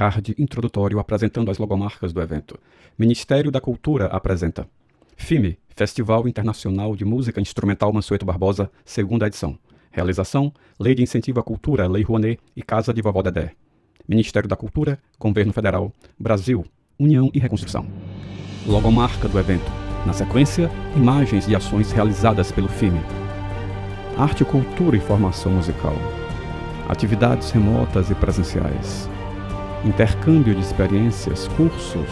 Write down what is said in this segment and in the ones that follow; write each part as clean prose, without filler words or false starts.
Card introdutório apresentando as logomarcas do evento. Ministério da Cultura apresenta FIME, Festival Internacional de Música Instrumental Mansueto Barbosa, segunda edição. Realização, Lei de Incentivo à Cultura, Lei Rouanet e Casa de Vovó Dedé. Ministério da Cultura, Governo Federal, Brasil, União e Reconstrução. Logomarca do evento. Na sequência, imagens de ações realizadas pelo FIME. Arte, cultura e formação musical. Atividades remotas e presenciais. Intercâmbio de experiências, cursos.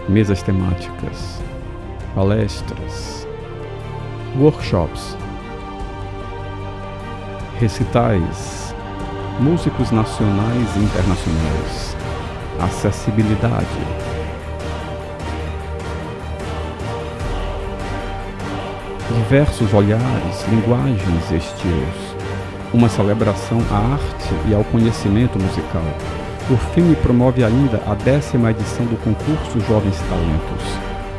Mesas temáticas. Palestras. Workshops. Recitais. Músicos nacionais e internacionais. Acessibilidade. Diversos olhares, linguagens e estilos. Uma celebração à arte e ao conhecimento musical. O FIME promove ainda a 10ª edição do concurso Jovens Talentos.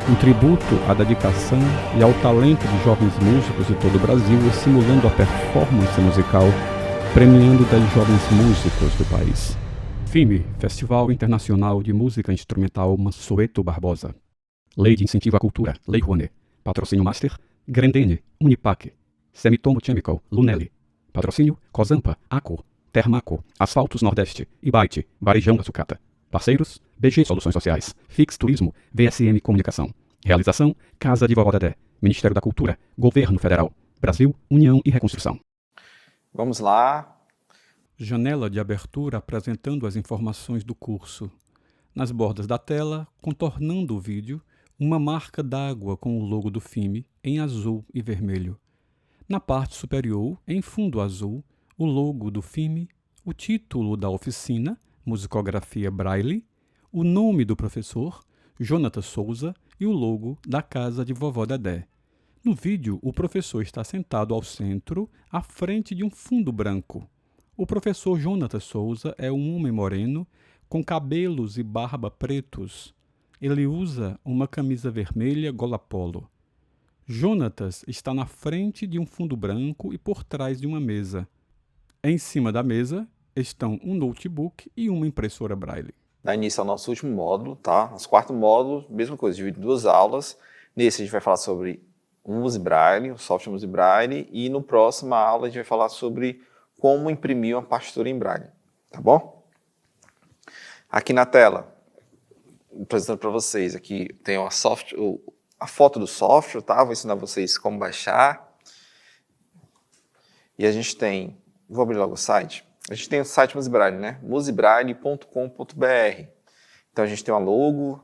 Um tributo à dedicação e ao talento de jovens músicos de todo o Brasil, estimulando a performance musical, premiando 10 jovens músicos do país. FIME, Festival Internacional de Música Instrumental Mansueto Barbosa. Lei de Incentivo à Cultura, Lei Rouanet. Patrocínio Master, Grendene, Unipac, Semitomo Chemical, Lunelli. Patrocínio, Cosampa, Aco, Termaco, Asfaltos Nordeste, Ibite, Varejão da Sucata. Parceiros, BG Soluções Sociais, Fix Turismo, VSM Comunicação. Realização, Casa de Vovó Dedé, Ministério da Cultura, Governo Federal, Brasil, União e Reconstrução. Vamos lá. Janela de abertura apresentando as informações do curso. Nas bordas da tela, contornando o vídeo, uma marca d'água com o logo do FIME em azul e vermelho. Na parte superior, em fundo azul, o logo do FIME, o título da oficina, Musicografia Braille, o nome do professor, Jonathan Souza, e o logo da Casa de Vovó Dedé. No vídeo, o professor está sentado ao centro, à frente de um fundo branco. O professor Jonathan Souza é um homem moreno, com cabelos e barba pretos. Ele usa uma camisa vermelha gola polo. Jonatas está na frente de um fundo branco e por trás de uma mesa. Em cima da mesa estão um notebook e uma impressora Braille. Dá início ao nosso último módulo, tá? Nosso quarto módulo, mesma coisa, divide em 2 aulas. Nesse a gente vai falar sobre o MusiBraille, o software MusiBraille, e no próximo aula a gente vai falar sobre como imprimir uma partitura em Braille, tá bom? Aqui na tela, apresentando para vocês, aqui tem a foto do software, tá? Vou ensinar vocês como baixar. E a gente tem, vou abrir logo o site. A gente tem o site MusiBraille, né? musibraille.com.br. Então a gente tem uma logo,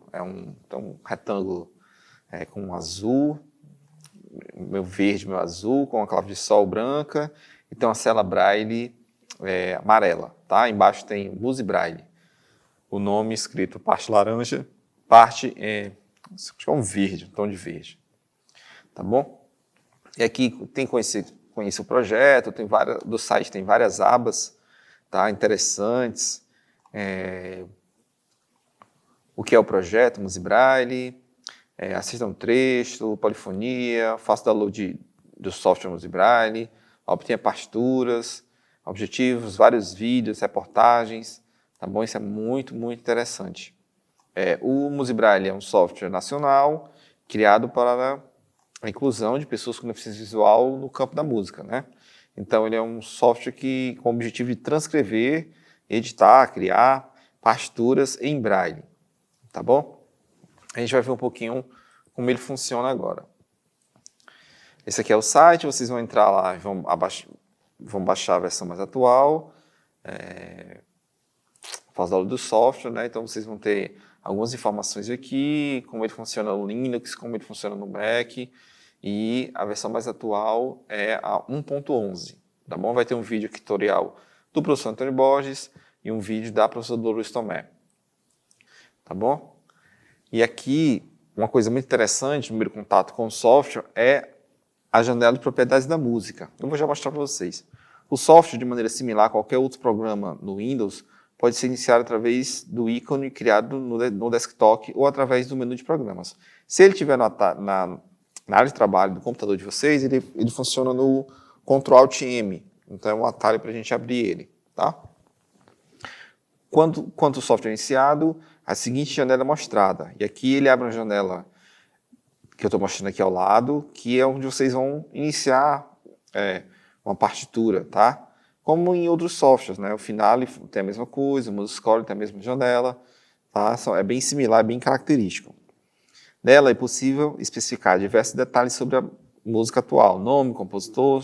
um retângulo com um azul, meu verde, meu azul, com uma clave de sol branca, e tem uma célula Braille amarela, tá? Embaixo tem MusiBraille. O nome escrito parte laranja, parte acho que é um verde, um tom de verde, tá bom? E aqui tem conhecer o projeto, do site tem várias abas, tá? Interessantes. O que é o projeto MusiBraille, assista um trecho, polifonia, faça download do software MusiBraille, obtenha partituras, objetivos, vários vídeos, reportagens, tá bom? Isso é muito, muito interessante. O MusiBraille é um software nacional criado para a inclusão de pessoas com deficiência visual no campo da música, né? Então, ele é um software com o objetivo de transcrever, editar, criar partituras em Braille, tá bom? A gente vai ver um pouquinho como ele funciona agora. Esse aqui é o site, vocês vão entrar lá e vão baixar a versão mais atual, faz download do software, né? Então vocês vão ter algumas informações aqui, como ele funciona no Linux, como ele funciona no Mac, e a versão mais atual é a 1.11, tá bom? Vai ter um vídeo tutorial do professor Antônio Borges e um vídeo da professora Dolores Tomé, tá bom? E aqui, uma coisa muito interessante, no primeiro contato com o software, é a janela de propriedades da música. Eu vou já mostrar para vocês. O software, de maneira similar a qualquer outro programa no Windows, pode ser iniciado através do ícone criado no desktop ou através do menu de programas. Se ele estiver na área de trabalho do computador de vocês, ele funciona no Ctrl+Alt+M. Então é um atalho para a gente abrir ele, tá? O Quando o software é iniciado, a seguinte janela é mostrada. E aqui ele abre uma janela que eu estou mostrando aqui ao lado, que é onde vocês vão iniciar uma partitura, tá? Como em outros softwares, né? O Finale tem a mesma coisa, o MuseScore tem a mesma janela, tá? É bem similar, bem característico. Nela é possível especificar diversos detalhes sobre a música atual: nome, compositor,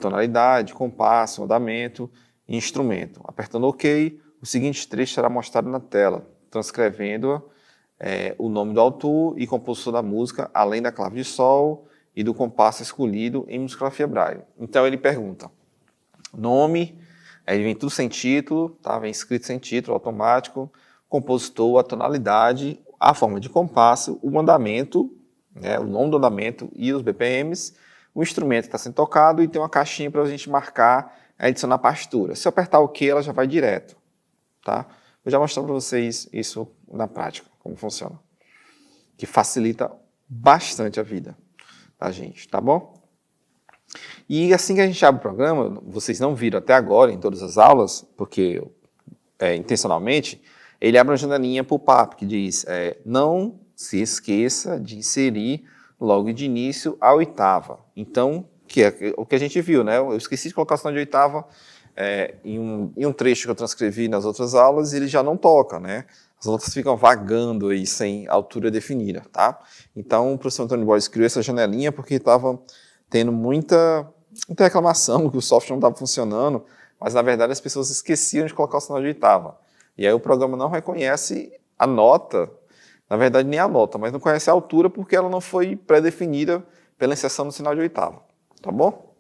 tonalidade, compasso, andamento e instrumento. Apertando OK, o seguinte trecho será mostrado na tela, transcrevendo o nome do autor e compositor da música, além da clave de sol e do compasso escolhido em musicografia Braille. Então ele pergunta: nome, aí vem tudo sem título, tá? Vem escrito sem título, automático, compositor, a tonalidade, a forma de compasso, o andamento, né, o nome do andamento e os BPMs, o instrumento que está sendo tocado, e tem uma caixinha para a gente marcar a edição na partitura. Se eu apertar OK, ela já vai direto. Tá? Vou já mostrar para vocês isso na prática, como funciona. Que facilita bastante a vida da gente, tá bom? E assim que a gente abre o programa, vocês não viram até agora em todas as aulas, porque intencionalmente, ele abre uma janelinha pop-up que diz: não se esqueça de inserir logo de início a oitava. Então, que é o que a gente viu, né? Eu esqueci de colocar o sinal de oitava em um trecho que eu transcrevi nas outras aulas, e ele já não toca, né? As notas ficam vagando aí, sem altura definida, tá? Então, o professor Antônio Borges criou essa janelinha porque estava tendo muita reclamação que o software não estava funcionando, mas, na verdade, as pessoas esqueciam de colocar o sinal de oitava. E aí o programa não reconhece a nota, na verdade, nem a nota, mas não conhece a altura porque ela não foi pré-definida pela inserção do sinal de oitava, tá bom?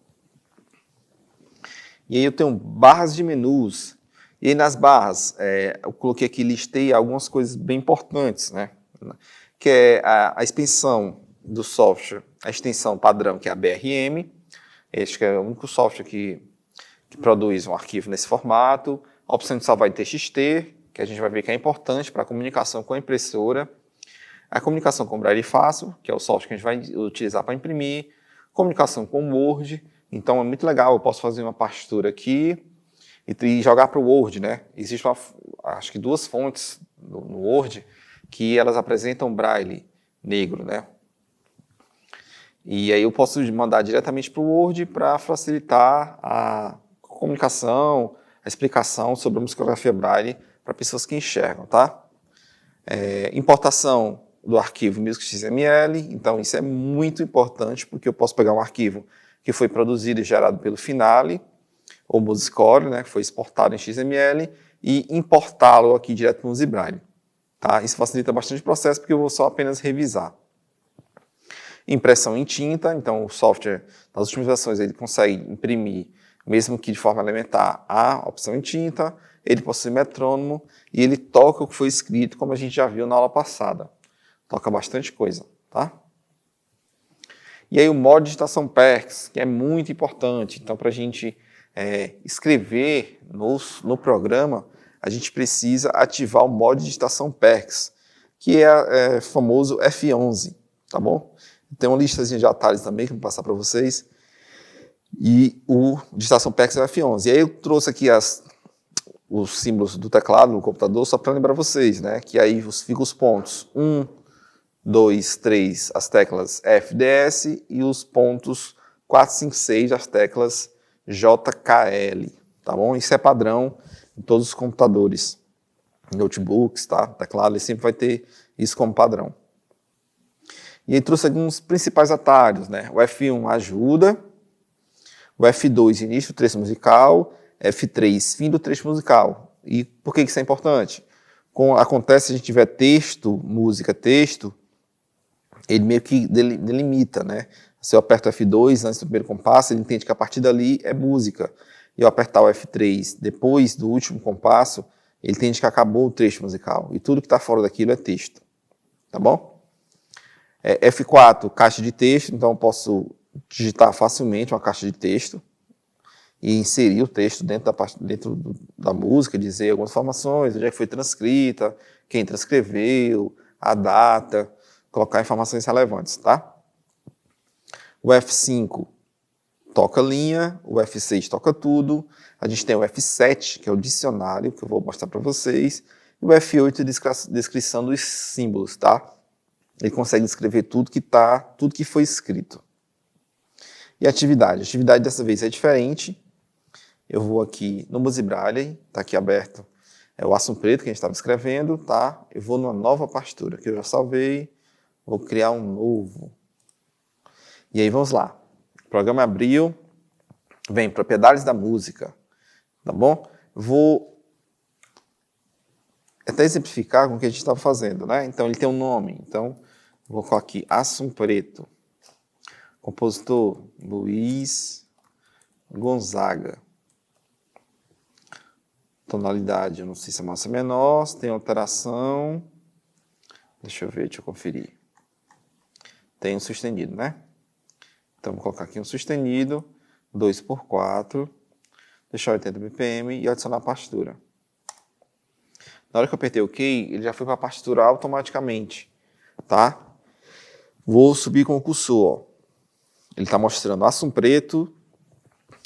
E aí eu tenho barras de menus. E aí nas barras, eu coloquei aqui, listei algumas coisas bem importantes, né? Que é a extensão do software, a extensão padrão, que é a BRM. Este que é o único software que produz um arquivo nesse formato. A opção de salvar em TXT, que a gente vai ver que é importante para a comunicação com a impressora. A comunicação com o Braille Fácil, que é o software que a gente vai utilizar para imprimir. Comunicação com o Word. Então é muito legal, eu posso fazer uma partitura aqui e jogar para o Word, né? Existem, acho que, duas fontes no Word que elas apresentam Braille negro, né? E aí eu posso mandar diretamente para o Word para facilitar a comunicação, a explicação sobre a musicografia Braille para pessoas que enxergam, tá? Importação do arquivo music.xml, então isso é muito importante porque eu posso pegar um arquivo que foi produzido e gerado pelo Finale, ou MuseScore, né, que foi exportado em XML, e importá-lo aqui direto no MusiBraille. Tá? Isso facilita bastante o processo, porque eu vou só apenas revisar. Impressão em tinta, então o software, nas últimas versões, ele consegue imprimir, mesmo que de forma elementar, a opção em tinta, ele possui metrônomo, e ele toca o que foi escrito, como a gente já viu na aula passada. Toca bastante coisa, tá? E aí o modo de digitação PERCS, que é muito importante. Então, para a gente escrever no programa, a gente precisa ativar o modo de digitação PERCS, que é famoso F11, tá bom? Tem uma listazinha de atalhos também que eu vou passar para vocês. E o digitação PERCS é o F11. E aí eu trouxe aqui os símbolos do teclado no computador só para lembrar vocês, né? Que aí ficam os pontos 1, 2, 3, as teclas FDS, e os pontos 4, 5, 6, as teclas JKL, tá bom? Isso é padrão em todos os computadores, notebooks, tá? Teclado, ele sempre vai ter isso como padrão. E aí trouxe alguns principais atalhos, né? O F1 ajuda, o F2 início do trecho musical, F3 fim do trecho musical. E por que isso é importante? Acontece se a gente tiver texto, música, texto, ele meio que delimita, né? Se eu aperto o F2 antes do primeiro compasso, ele entende que a partir dali é música. E eu apertar o F3 depois do último compasso, ele entende que acabou o trecho musical. E tudo que está fora daquilo é texto. Tá bom? F4, caixa de texto. Então eu posso digitar facilmente uma caixa de texto e inserir o texto dentro da música, dizer algumas informações, onde é que foi transcrita, quem transcreveu, a data, colocar informações relevantes, tá? O F5 toca linha, o F6 toca tudo, a gente tem o F7, que é o dicionário, que eu vou mostrar para vocês, e o F8, descrição dos símbolos, tá? Ele consegue escrever tudo que foi escrito. E a atividade dessa vez é diferente. Eu vou aqui no Music Braille, está aqui aberto, é o Assum Preto que a gente estava escrevendo, tá? Eu vou numa nova partitura, que eu já salvei, vou criar um novo. E aí vamos lá. O programa abriu, vem propriedades da música, tá bom? Vou até exemplificar com o que a gente estava fazendo, né? Então ele tem um nome, então vou colocar aqui Assum Preto, compositor Luiz Gonzaga. Tonalidade, eu não sei se é maior ou se é menor, se tem alteração. Deixa eu conferir. Tem um sustenido, né? Então, vou colocar aqui um sustenido, 2x4, deixar 80 BPM e adicionar a partitura. Na hora que eu apertei OK, ele já foi para a partitura automaticamente, tá? Vou subir com o cursor, ó. Ele está mostrando Assum Preto,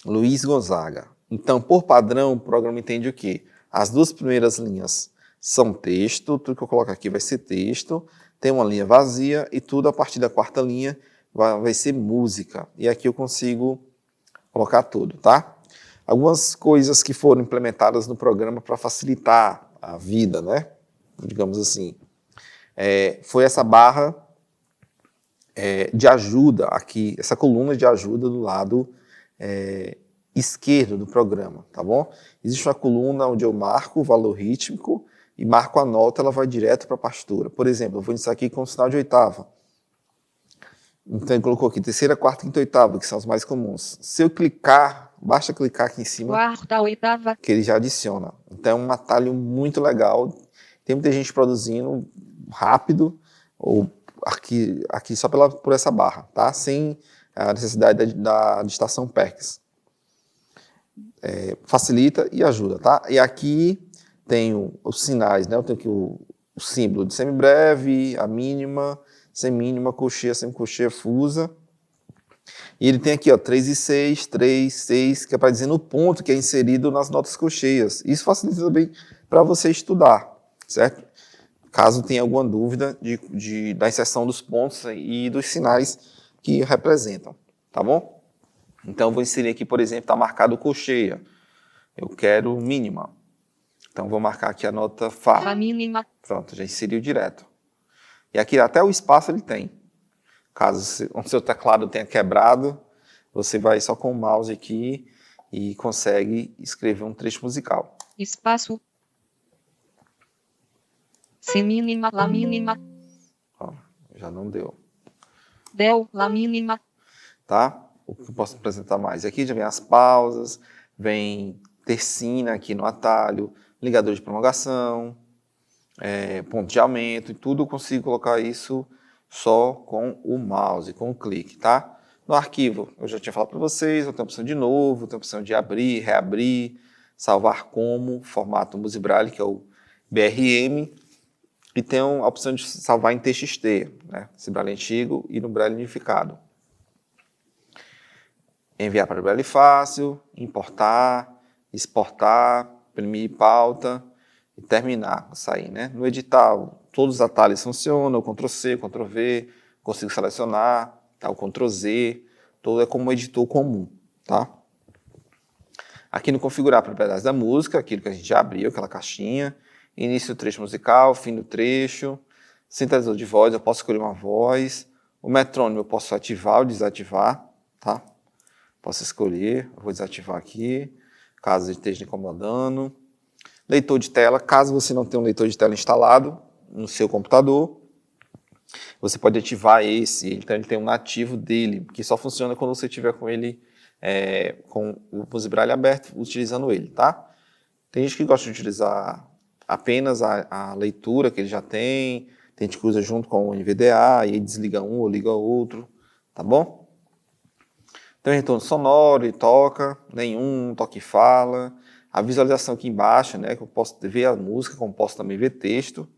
Luiz Gonzaga. Então, por padrão, o programa entende o quê? As duas primeiras linhas são texto, tudo que eu coloco aqui vai ser texto, tem uma linha vazia e tudo a partir da quarta linha vai ser música. E aqui eu consigo colocar tudo, tá? Algumas coisas que foram implementadas no programa para facilitar a vida, né? Digamos assim. Foi essa barra de ajuda aqui, essa coluna de ajuda do lado esquerdo do programa, tá bom? Existe uma coluna onde eu marco o valor rítmico e marco a nota, ela vai direto para a partitura. Por exemplo, eu vou iniciar aqui com o sinal de oitava. Então ele colocou aqui terceira, quarta, quinta, oitava, que são os mais comuns. Se eu clicar, basta clicar aqui em cima, quarta, oitava, que ele já adiciona. Então é um atalho muito legal. Tem muita gente produzindo rápido, ou aqui só por essa barra, tá? Sem a necessidade da digitação PERCS. Facilita e ajuda, tá? E aqui tenho os sinais, né? Eu tenho aqui o símbolo de semibreve, a mínima, semínima, cocheia, semicocheia, fusa. E ele tem aqui, ó, 3 e 6, 3, 6, que é para dizer no ponto que é inserido nas notas cocheias. Isso facilita também para você estudar, certo? Caso tenha alguma dúvida da inserção dos pontos e dos sinais que representam, tá bom? Então, eu vou inserir aqui, por exemplo, está marcado cocheia. Eu quero mínima. Então, vou marcar aqui a nota Fá. Fá mínima. Pronto, já inseriu direto. E aqui até o espaço ele tem. Caso o seu teclado tenha quebrado, você vai só com o mouse aqui e consegue escrever um trecho musical. Espaço. Si mínima, Lá mínima. Ó, já não deu. Del, Lá mínima. Tá? O que eu posso apresentar mais? Aqui já vem as pausas, vem tercina aqui no atalho, ligador de prolongação, ponto de aumento e tudo. Eu consigo colocar isso só com o mouse, com o clique, tá? No arquivo, eu já tinha falado para vocês, eu tenho a opção de novo, tenho a opção de abrir, reabrir, salvar como, formato Music Braille, que é o BRM, e tem a opção de salvar em TXT, né? Esse Braille antigo e no Braille unificado. Enviar para o Braille fácil, importar, exportar, imprimir pauta e terminar, sair, né? No edital, todos os atalhos funcionam, o Ctrl+C, Ctrl+V, consigo selecionar, tá? O Ctrl+Z, todo é como um editor comum, tá? Aqui no configurar propriedades da música, aquilo que a gente já abriu, aquela caixinha, início do trecho musical, fim do trecho, sintetizador de voz, eu posso escolher uma voz, o metrônomo eu posso ativar ou desativar, tá? Posso escolher, eu vou desativar aqui, caso esteja incomodando. Leitor de tela, caso você não tenha um leitor de tela instalado no seu computador, você pode ativar esse, então ele tem um nativo dele, que só funciona quando você tiver com ele, com o Music Braille aberto, utilizando ele, tá? Tem gente que gosta de utilizar apenas a leitura que ele já tem gente que usa junto com o NVDA, e aí desliga um ou liga outro, tá bom? Tem um retorno sonoro, ele toca, nenhum, toca e fala. A visualização aqui embaixo, né, que eu posso ver a música, como posso também ver texto.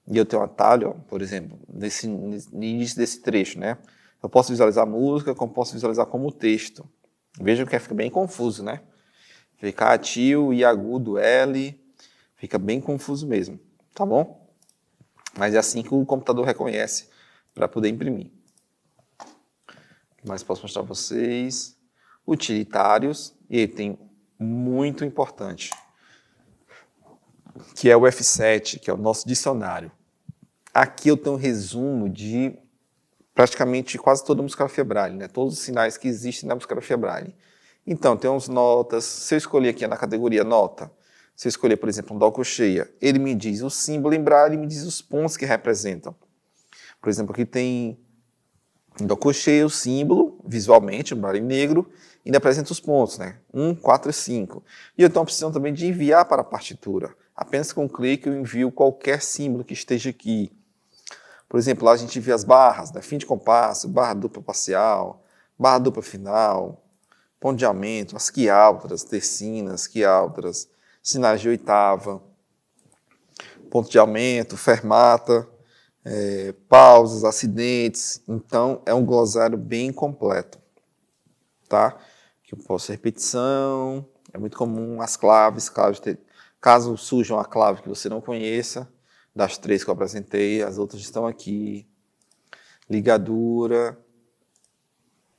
E eu tenho um atalho, ó, por exemplo, no início desse trecho, né? Eu posso visualizar a música, como posso visualizar como texto, Vejam que fica bem confuso, né? Fica tio e agudo L, fica bem confuso mesmo, tá bom? Mas é assim que o computador reconhece para poder imprimir. O que mais posso mostrar para vocês? Utilitários, e ele tem muito importante, que é o F7, que é o nosso dicionário. Aqui eu tenho um resumo de praticamente quase toda a musicografia Braille, né? Todos os sinais que existem na musicografia Braille. Então, tem umas notas. Se eu escolher aqui na categoria nota, se eu escolher, por exemplo, um dó cocheia, ele me diz o símbolo em Braille e me diz os pontos que representam. Por exemplo, aqui tem em dó cocheia o símbolo, visualmente, um Braille negro, e ainda apresenta os pontos, né? 1, 4 e 5. E eu tenho a opção também de enviar para a partitura. Apenas com um clique eu envio qualquer símbolo que esteja aqui. Por exemplo, lá a gente vê as barras, né? Fim de compasso, barra dupla parcial, barra dupla final, ponto de aumento, as quiáltras, tercinas, quiáltras, sinais de oitava, ponto de aumento, fermata, pausas, acidentes. Então, é um glossário bem completo, tá? Que eu posso repetição, é muito comum as claves, caso surja uma clave que você não conheça, das 3 que eu apresentei, as outras estão aqui. Ligadura,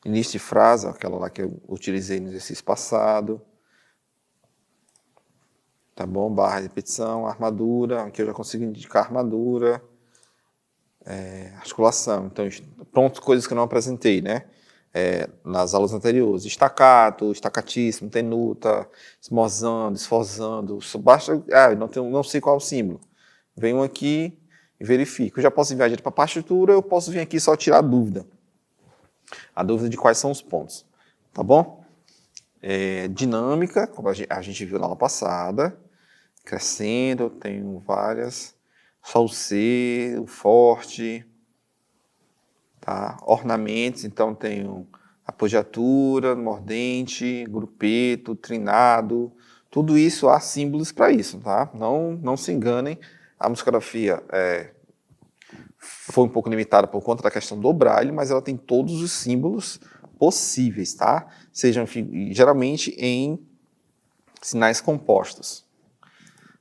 início de frase, aquela lá que eu utilizei no exercício passado. Tá bom? Barra de repetição, armadura, aqui eu já consigo indicar armadura, articulação. Então, pronto, coisas que eu não apresentei, né? Nas aulas anteriores. Estacato, estacatíssimo, tenuta, esmozando, esforçando. Basta, não sei qual é o símbolo. Venho aqui e verifico. Eu já posso enviar direto para a partitura, eu posso vir aqui só tirar a dúvida. A dúvida de quais são os pontos. Tá bom? Dinâmica, como a gente viu na aula passada. Crescendo, eu tenho várias. Só o C, o forte. Tá? Ornamentos, então tenho apogiatura, mordente, grupeto, trinado. Tudo isso há símbolos para isso, tá? Não se enganem. A musicografia foi um pouco limitada por conta da questão do Braille, mas ela tem todos os símbolos possíveis, tá? Sejam geralmente em sinais compostos.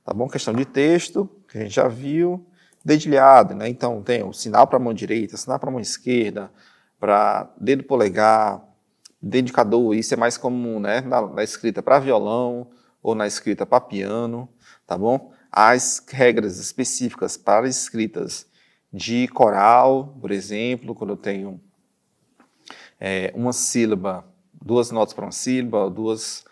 Tá bom? Questão de texto, que a gente já viu. Dedilhado, né? Então tem o sinal para a mão direita, sinal para a mão esquerda, para dedo polegar, dedicador, isso é mais comum, né? Na escrita para violão ou na escrita para piano, tá bom? As regras específicas para escritas de coral, por exemplo, quando eu tenho uma sílaba, 2 notas para uma sílaba, 2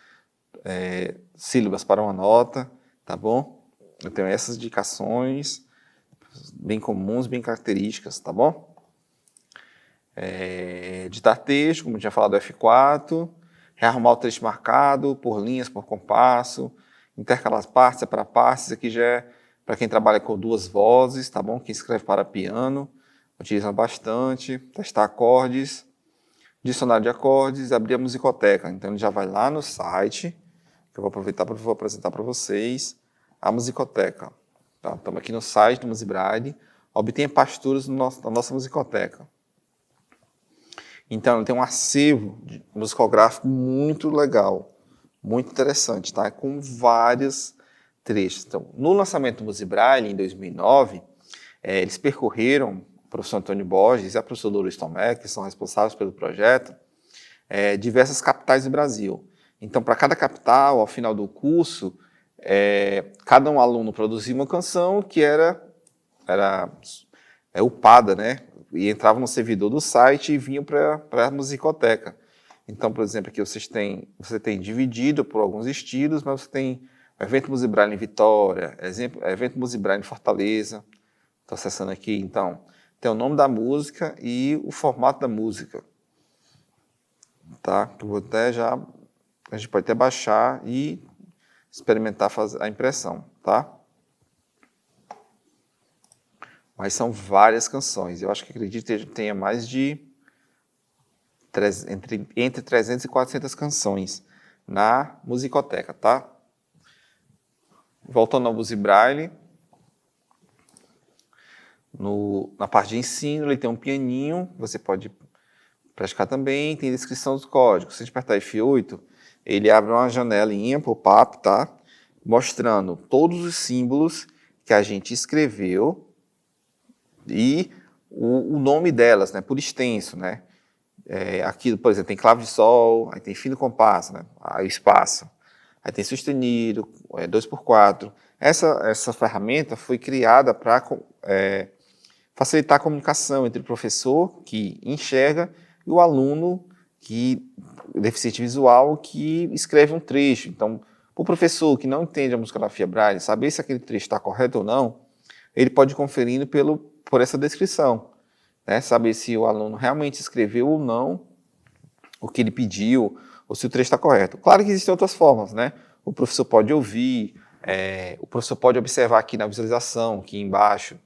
sílabas para uma nota, tá bom? Eu tenho essas indicações bem comuns, bem características, tá bom? Editar texto, como eu tinha falado, F4, rearrumar o texto marcado por linhas, por compasso, intercalar partes, separar partes, aqui já é para quem trabalha com 2 vozes, tá bom? Quem escreve para piano, utiliza bastante, testar acordes, dicionário de acordes, abrir a musicoteca, então ele já vai lá no site, que eu vou aproveitar para apresentar para vocês, a musicoteca. Tá? Estamos aqui no site do Musibraille, obtenha partituras na nossa musicoteca. Então, ele tem um acervo musicográfico muito legal, muito interessante, tá? Com vários trechos. Então, no lançamento do Musibraille, em 2009, eles percorreram, o professor Antônio Borges e a professora Doris Tomé, que são responsáveis pelo projeto, diversas capitais do Brasil. Então, para cada capital, ao final do curso, cada um aluno produzia uma canção que era upada, né? E entrava no servidor do site e vinha para a musicoteca. Então, por exemplo, aqui você tem dividido por alguns estilos, mas você tem o evento Musibraille em Vitória, evento Musibraille em Fortaleza. Estou acessando aqui, então, tem o nome da música e o formato da música. Tá? A gente pode até baixar e experimentar fazer a impressão, tá? Mas são várias canções. Eu acho que acredito que tenha mais de entre 300 e 400 canções na musicoteca, tá? Voltando ao Musibraille, na parte de ensino, ele tem um pianinho, você pode praticar também, tem descrição dos códigos. Se a gente apertar F8, ele abre uma janelinha pop-up, tá? Mostrando todos os símbolos que a gente escreveu e o nome delas, né? Por extenso, né? Aqui, por exemplo, tem clave de sol, aí tem fim do compasso, né? Aí o espaço. Aí tem sustenido, 2x4. Essa ferramenta foi criada para facilitar a comunicação entre o professor, que enxerga, e o aluno, que deficiente visual, que escreve um trecho. Então, o professor que não entende a musicografia Braille, saber se aquele trecho está correto ou não, ele pode ir conferindo por essa descrição, né? Saber se o aluno realmente escreveu ou não o que ele pediu, ou se o trecho está correto. Claro que existem outras formas, né? O professor pode ouvir, o professor pode observar aqui na visualização, aqui embaixo,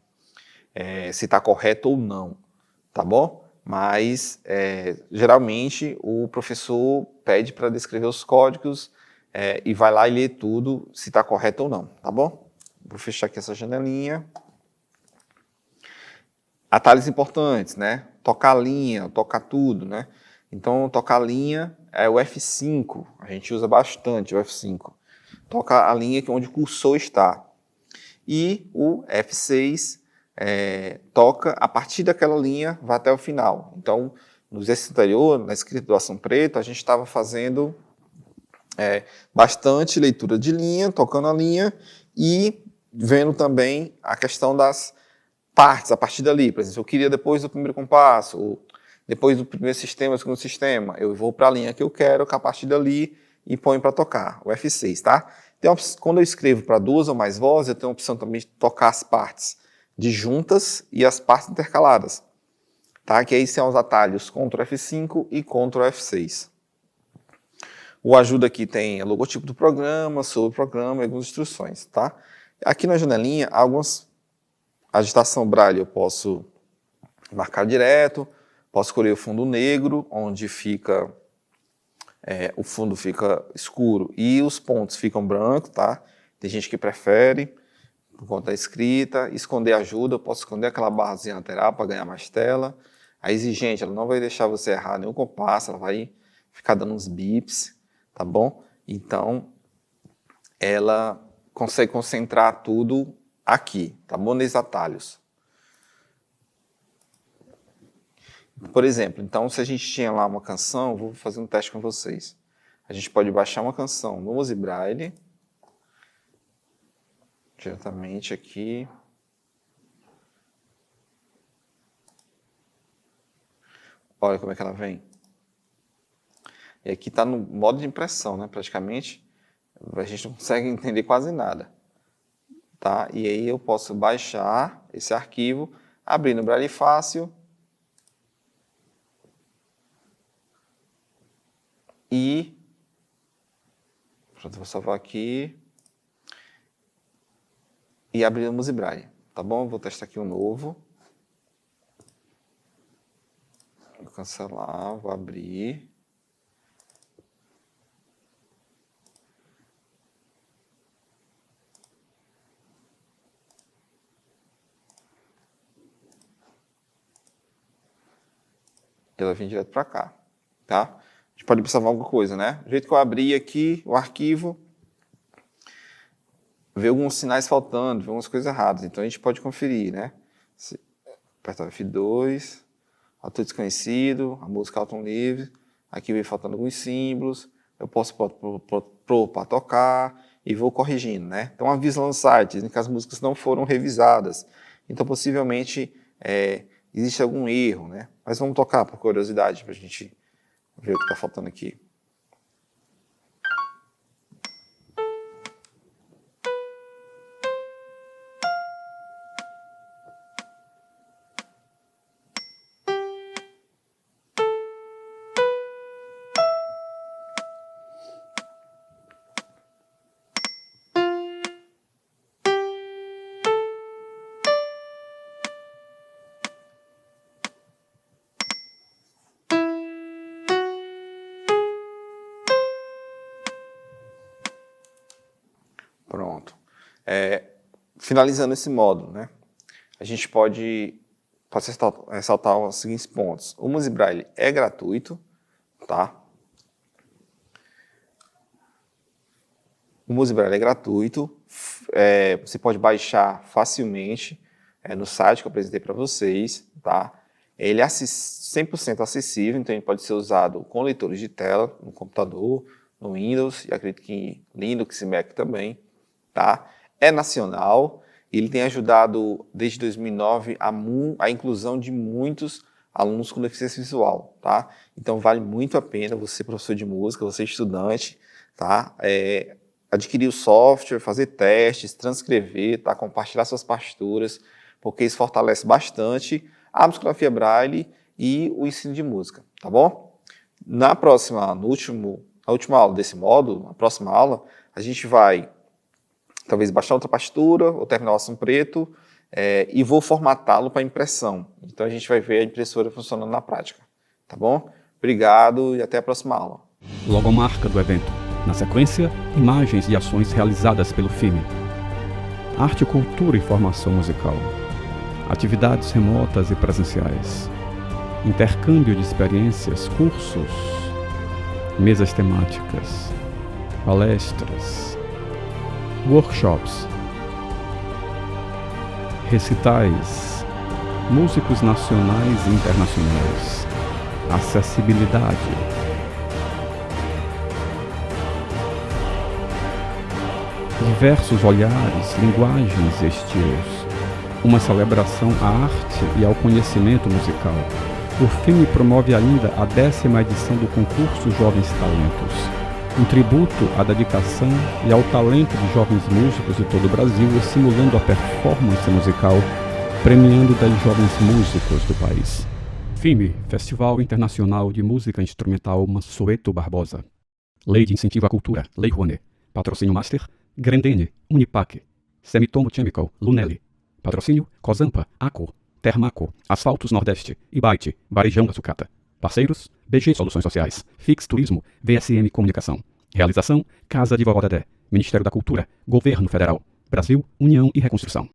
se está correto ou não, tá bom? Mas, geralmente, o professor pede para descrever os códigos e vai lá e lê tudo, se está correto ou não, tá bom? Vou fechar aqui essa janelinha. Atalhos importantes, né? Tocar a linha, tocar tudo, né? Então, tocar a linha é o F5, a gente usa bastante o F5. Toca a linha onde o cursor está. E o F6 toca a partir daquela linha, vai até o final. Então, no exercício anterior, na escrita do Ação Preto, a gente estava fazendo bastante leitura de linha, tocando a linha e vendo também a questão das partes a partir dali. Por exemplo, eu queria depois do primeiro compasso, ou depois do primeiro sistema, segundo sistema, eu vou para a linha que eu quero, que a partir dali, e ponho para tocar, o F6, tá? Então, quando eu escrevo para 2 ou mais vozes, eu tenho a opção também de tocar as partes disjuntas e as partes intercaladas, tá? Que aí são os atalhos Ctrl F5 e Ctrl F6. O ajuda aqui tem o logotipo do programa, sobre o programa e algumas instruções, tá? Aqui na janelinha, algumas agitação Braille eu posso marcar direto, posso escolher o fundo negro, onde fica o fundo fica escuro e os pontos ficam brancos, tá? Tem gente que prefere, por conta da escrita. Esconder ajuda, eu posso esconder aquela barrazinha lateral para ganhar mais tela. A exigente, ela não vai deixar você errar nenhum compasso, ela vai ficar dando uns bips, tá bom? Então, ela consegue concentrar tudo aqui, tá bom? Nesses atalhos. Por exemplo, então, se a gente tinha lá uma canção, vou fazer um teste com vocês. A gente pode baixar uma canção no Mozi Braille, diretamente aqui. Olha como é que ela vem. E aqui está no modo de impressão, né? Praticamente, a gente não consegue entender quase nada. Tá? E aí eu posso baixar esse arquivo, abrir no Braille Fácil e pronto, vou salvar aqui e abrir no Mozi Braille, tá bom? Vou testar aqui um novo. Vou cancelar, vou abrir. Ela vem direto para cá, tá? A gente pode observar alguma coisa, né? Do jeito que eu abri aqui o arquivo, vê alguns sinais faltando, vê algumas coisas erradas. Então a gente pode conferir, né? Apertar F2, autor desconhecido, a música Alton livre, aqui vem faltando alguns símbolos, eu posso pôr para tocar e vou corrigindo, né? Então avisa lá no site, dizem que as músicas não foram revisadas. Então possivelmente existe algum erro, né? Mas vamos tocar por curiosidade para a gente ver o que está faltando aqui. Pronto. Finalizando esse módulo, né? A gente pode posso ressaltar os seguintes pontos. O Music Braille é gratuito, tá? O Music Braille é gratuito, você pode baixar facilmente no site que eu apresentei para vocês, tá? Ele é 100% acessível, então ele pode ser usado com leitores de tela, no computador, no Windows, e acredito que Linux e Mac também, tá? É nacional, e ele tem ajudado desde 2009 a inclusão de muitos alunos com deficiência visual, tá? Então vale muito a pena você, professor de música, você estudante, tá? Adquirir o software, fazer testes, transcrever, tá? Compartilhar suas partituras, porque isso fortalece bastante a psicografia Braille e o ensino de música, tá bom? Na última aula desse módulo, na próxima aula, a gente vai talvez baixar outra partitura ou terminar o ação preto e vou formatá-lo para impressão. Então a gente vai ver a impressora funcionando na prática, tá bom? Obrigado e até a próxima aula. Logomarca do evento. Na sequência, imagens e ações realizadas pelo FIME. Arte, cultura e formação musical. Atividades remotas e presenciais. Intercâmbio de experiências, cursos. Mesas temáticas. Palestras. Workshops. Recitais. Músicos nacionais e internacionais. Acessibilidade. Diversos olhares, linguagens e estilos. Uma celebração à arte e ao conhecimento musical. O FIME promove ainda a 10ª edição do concurso Jovens Talentos. Um tributo à dedicação e ao talento de jovens músicos de todo o Brasil, estimulando a performance musical, premiando 10 jovens músicos do país. FIME, Festival Internacional de Música Instrumental Mansueto Barbosa. Lei de Incentivo à Cultura, Lei Rouanet. Patrocínio Master, Grendene, Unipac, Semitomo Chemical, Lunelli. Patrocínio, Cozampa, Aco, Termaco, Asfaltos Nordeste, Ibite, Varejão da Sucata. Parceiros, BG Soluções Sociais, Fix Turismo, VSM Comunicação. Realização, Casa de Vovó Dedé, Ministério da Cultura, Governo Federal, Brasil, União e Reconstrução.